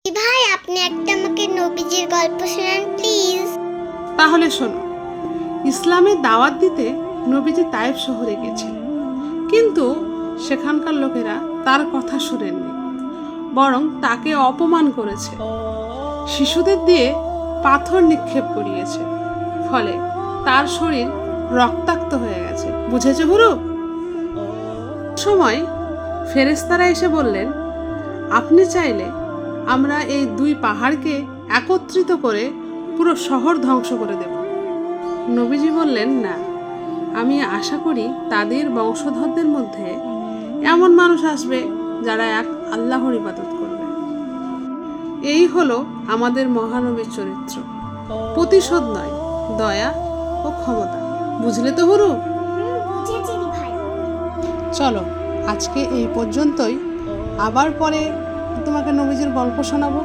ভাই আপনি একটা আমাকে নবীজির গল্প শোনান প্লিজ। তাহলে শোনো, ইসলামের দাওয়াত দিতে নবীজি তায়েফ শহরে গেছিলেন, কিন্তু সেখানকার লোকেরা তার কথা শুনেননি, বরং তাকে অপমান করেছে, শিশুদের দিয়ে পাথর নিক্ষেপ করিয়েছে, ফলে তার শরীর রক্তাক্ত হয়ে গেছে। বুঝেছো হুরু? সময় ফেরেশতারা এসে বললেন, আপনি চাইলে আমরা এই দুই পাহাড়কে একত্রিত করে পুরো শহর ধ্বংস করে দেব। নবীজি বললেন, না, আমি আশা করি তাদের বংশধরদের মধ্যে এমন মানুষ আসবে যারা এক আল্লাহর ইবাদত করবে। এই হলো আমাদের মহানবীর চরিত্র, প্রতিশোধ নয়, দয়া ও ক্ষমতা। বুঝলে তো হুরু? বুঝেছি ভাই। চলো আজকে এই পর্যন্তই, আবার পরে তোমাকে নবীজির গল্প শোনাবো।